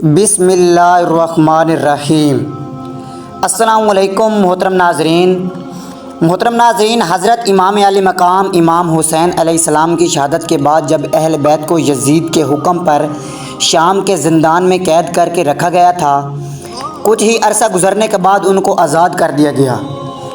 बिस्मिल्लाहिर्रहमानिर्रहीम। अस्सलामु अलैकुम मोहतरम नाज़रीन, हज़रत इमाम आली मकाम इमाम हुसैन अलैहिस्सलाम की शहादत के बाद जब अहल बैत को यज़ीद के हुक्म पर शाम के ज़िंदान में कैद करके रखा गया था, कुछ ही अरसा गुज़रने के बाद उनको आज़ाद कर दिया गया।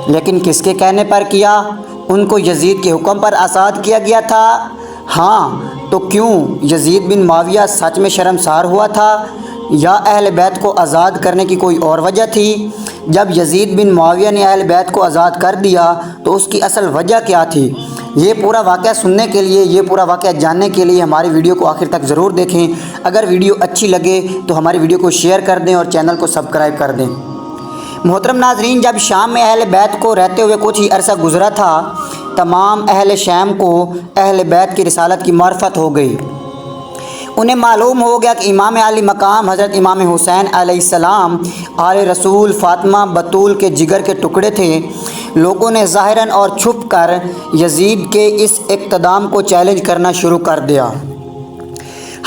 लेकिन किसके कहने पर किया? उनको यज़ीद के हुक्म पर आज़ाद किया गया था। हाँ, तो क्यों? यज़ीद बिन मुआविया सच में शर्मसार हुआ था या अहल बैत को आज़ाद करने की कोई और वजह थी? जब यज़ीद बिन मुआविया ने अहल बैत को आज़ाद कर दिया तो उसकी असल वजह क्या थी? ये पूरा वाक़या सुनने के लिए, ये पूरा वाक़या जानने के लिए हमारी वीडियो को आखिर तक ज़रूर देखें। अगर वीडियो अच्छी लगे तो हमारी वीडियो को शेयर कर दें और चैनल को सब्सक्राइब कर दें। मोहतरम नाज़रीन, जब शाम में अहल बैत को रहते हुए कुछ ही अरसा गुज़रा था, तमाम अहल शाम को अहल बैत की रिसालत की मार्फत हो गई। उन्हें मालूम हो गया कि इमाम आली मकाम हज़रत इमाम हुसैन अलैहिस्सलाम आले रसूल फ़ातिमा बतूल के जिगर के टुकड़े थे। लोगों ने ज़ाहिरन और छुप कर यज़ीद के इस इक़्तिदाम को चैलेंज करना शुरू कर दिया।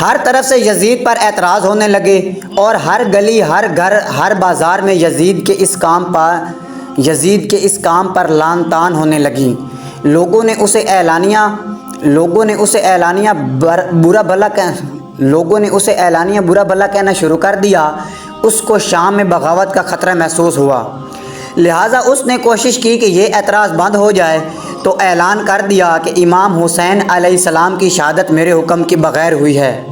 हर तरफ से यज़ीद पर एतराज़ होने लगे और हर गली, हर घर, हर बाज़ार में यज़ीद के इस काम पर लान तान होने लगी। लोगों ने उसे एलानिया बुरा भला कहना शुरू कर दिया। उसको शाम में बगावत का ख़तरा महसूस हुआ, लिहाजा उसने कोशिश की कि ये एतराज़ बंद हो जाए, तो ऐलान कर दिया कि इमाम हुसैन अलैहिस्सलाम की शहादत मेरे हुक्म के बग़ैर हुई है।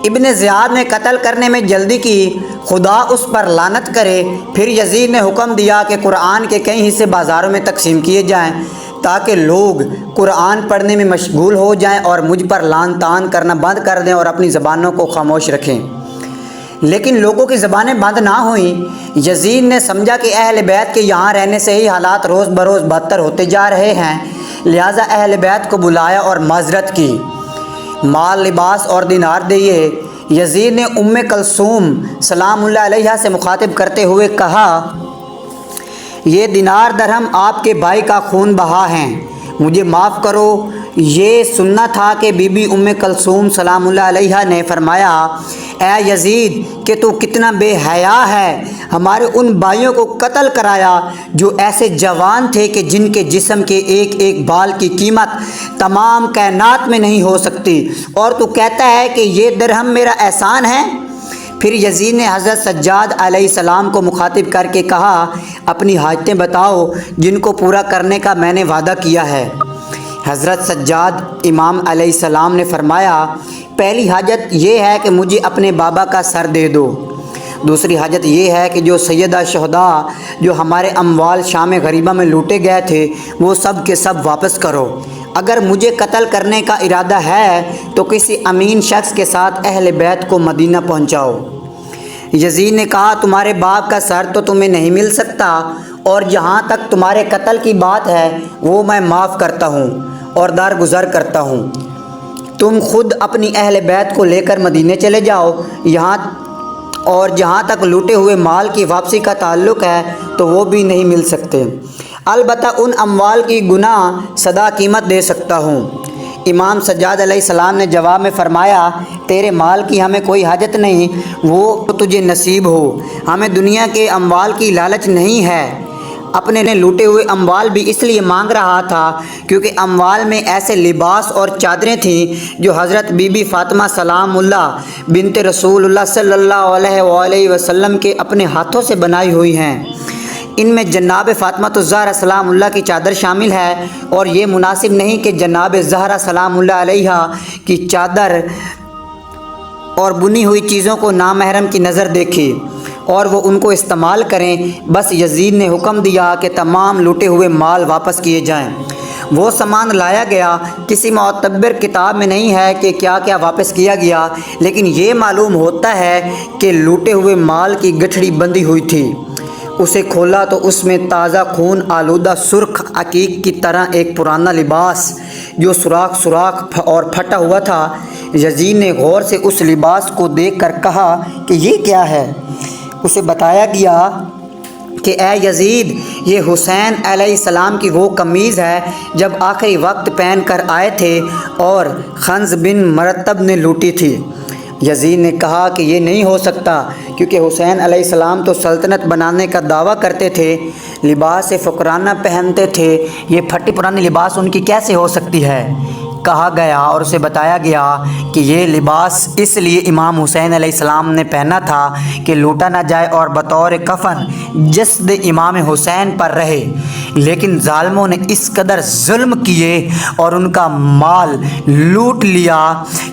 इब्न ज़ियाद ने कत्ल करने में जल्दी की, खुदा उस पर लानत करे। फिर यज़ीद ने हुक्म दिया कि कुरान के कई हिस्से बाज़ारों में तकसीम किए जाएं ताकि लोग कुरान पढ़ने में मशगूल हो जाएं और मुझ पर लान तान करना बंद कर दें और अपनी ज़बानों को खामोश रखें। लेकिन लोगों की ज़बानें बंद ना हुईं। यज़ीद ने समझा कि अहल बैत के यहाँ रहने से ही हालात रोज़ बरोज़ बदतर होते जा रहे हैं, लिहाजा अहल बैत को बुलाया और माज़रत की। माल, लिबास और दिनार दिए। यज़ीद ने उम्मे कलसूम सलामुल्लाह अलैहा से मुखातिब करते हुए कहा, ये दिनार दरहम आपके भाई का खून बहा हैं, मुझे माफ़ करो। ये सुनना था कि बीबी उम्मे कलसूम सलामुल्लाह अलैहा ने फरमाया, ए यज़ीद कि तू कितना बेहया है, हमारे उन भाइयों को कत्ल कराया जो ऐसे जवान थे कि जिनके जिस्म के एक एक बाल की कीमत तमाम कायनात में नहीं हो सकती, और तू कहता है कि ये दरहम मेरा एहसान है। फिर यज़ीद ने हज़रत सज्जाद अलैहिस्सलाम को मुखातिब करके कहा, अपनी हाजतें बताओ जिनको पूरा करने का मैंने वादा किया है। हज़रत सज्जाद इमाम अलैहिस्सलाम ने फरमाया, पहली हाजत ये है कि मुझे अपने बाबा का सर दे दो। दूसरी हाजत ये है कि जो सैयदा शहदा जो हमारे अमवाल शाम गरीबा में लूटे गए थे वो सब के सब वापस करो। अगर मुझे कत्ल करने का इरादा है तो किसी अमीन शख्स के साथ अहल बैत को मदीना पहुंचाओ। यज़ीद ने कहा, तुम्हारे बाप का सर तो तुम्हें नहीं मिल सकता, और जहाँ तक तुम्हारे कत्ल की बात है वो मैं माफ़ करता हूँ और दरगुज़र करता हूँ। तुम खुद अपनी अहल बैत को लेकर मदीने चले जाओ। जहाँ तक लूटे हुए माल की वापसी का ताल्लुक़ है तो वो भी नहीं मिल सकते, अलबत्ता उन अमवाल की गुना सदा कीमत दे सकता हूँ। इमाम सज्जाद अलैहिस्सलाम ने जवाब में फ़रमाया, तेरे माल की हमें कोई हाजत नहीं, वो तुझे नसीब हो। हमें दुनिया के अमवाल की लालच नहीं है। अपने लूटे हुए अमवाल भी इसलिए मांग रहा था क्योंकि अमवाल में ऐसे लिबास और चादरें थीं जो हज़रत बीबी फ़ातिमा सलामुल्लाह बिनते रसूलुल्लाह सल्लल्लाहु अलैहि वसल्लम के अपने हाथों से बनाई हुई हैं। इनमें जनाब फ़ातिमा ज़हरा सलामुल्लाह की चादर शामिल है, और ये मुनासिब नहीं कि जनाब ज़हरा सलामुल्लाह अलैहा की चादर और बुनी हुई चीज़ों को नामहरम की नज़र देखे और वो उनको इस्तेमाल करें। बस यज़ीद ने हुक्म दिया कि तमाम लूटे हुए माल वापस किए जाएं। वो सामान लाया गया। किसी मोतबर किताब में नहीं है कि क्या क्या वापस किया गया, लेकिन ये मालूम होता है कि लूटे हुए माल की गठड़ी बंधी हुई थी। उसे खोला तो उसमें ताज़ा खून आलूदा सुर्ख अकीक की तरह एक पुराना लिबास जो सुराख और फटा हुआ था। यज़ीद ने गौर से उस लिबास को देखकर कहा कि ये क्या है। उसे बताया गया कि ए यज़ीद, ये हुसैन अलैहिस्सलाम की वो कमीज़ है जब आखिरी वक्त पहन कर आए थे और खंज़ बिन मरतब ने लूटी थी। یزید نے کہا کہ یہ نہیں ہو سکتا کیونکہ حسین علیہ السلام تو سلطنت بنانے کا دعویٰ کرتے تھے، لباس فقرانہ پہنتے تھے، یہ پھٹی پرانی لباس ان کی کیسے ہو سکتی ہے؟ کہا گیا اور اسے بتایا گیا کہ یہ لباس اس لیے امام حسین علیہ السلام نے پہنا تھا کہ لوٹا نہ جائے اور بطور کفن جسد امام حسین پر رہے، لیکن ظالموں نے اس قدر ظلم کیے اور ان کا مال لوٹ لیا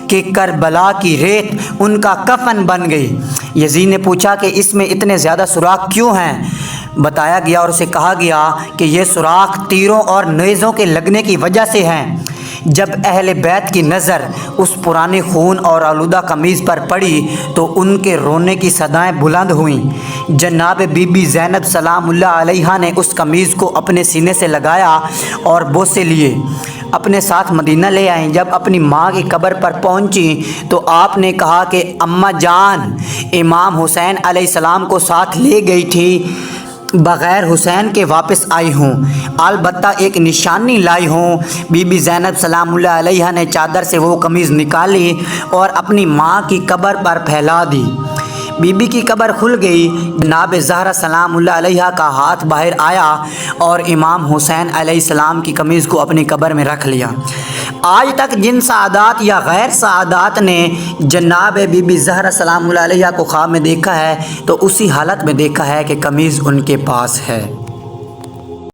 کہ کربلا کی ریت ان کا کفن بن گئی۔ یزید نے پوچھا کہ اس میں اتنے زیادہ سوراخ کیوں ہیں؟ بتایا گیا اور اسے کہا گیا کہ یہ سوراخ تیروں اور نیزوں کے لگنے کی وجہ سے ہیں۔ جب اہل بیت کی نظر اس پرانے خون اور آلودہ قمیض پر پڑی تو ان کے رونے کی صدائیں بلند ہوئیں۔ جناب بی بی زینب سلام اللہ علیہا نے اس قمیض کو اپنے سینے سے لگایا اور بوسے لیے اپنے ساتھ مدینہ لے آئیں۔ جب اپنی ماں کی قبر پر پہنچی تو آپ نے کہا کہ اماں جان، امام حسین علیہ السلام کو ساتھ لے گئی تھی، بغیر حسین کے واپس آئی ہوں، البتہ ایک نشانی لائی ہوں۔ بی بی زینب سلام اللہ علیہا نے چادر سے وہ قمیض نکالی اور اپنی ماں کی قبر پر پھیلا دی۔ بی بی کی قبر کھل گئی۔ جناب زہرا سلام اللہ علیہا کا ہاتھ باہر آیا اور امام حسین علیہ السلام کی قمیض کو اپنی قبر میں رکھ لیا۔ آج تک جن سعادات یا غیر سعادات نے جناب بی بی زہرا سلام اللہ علیہا کو خواب میں دیکھا ہے تو اسی حالت میں دیکھا ہے کہ قمیض ان کے پاس ہے۔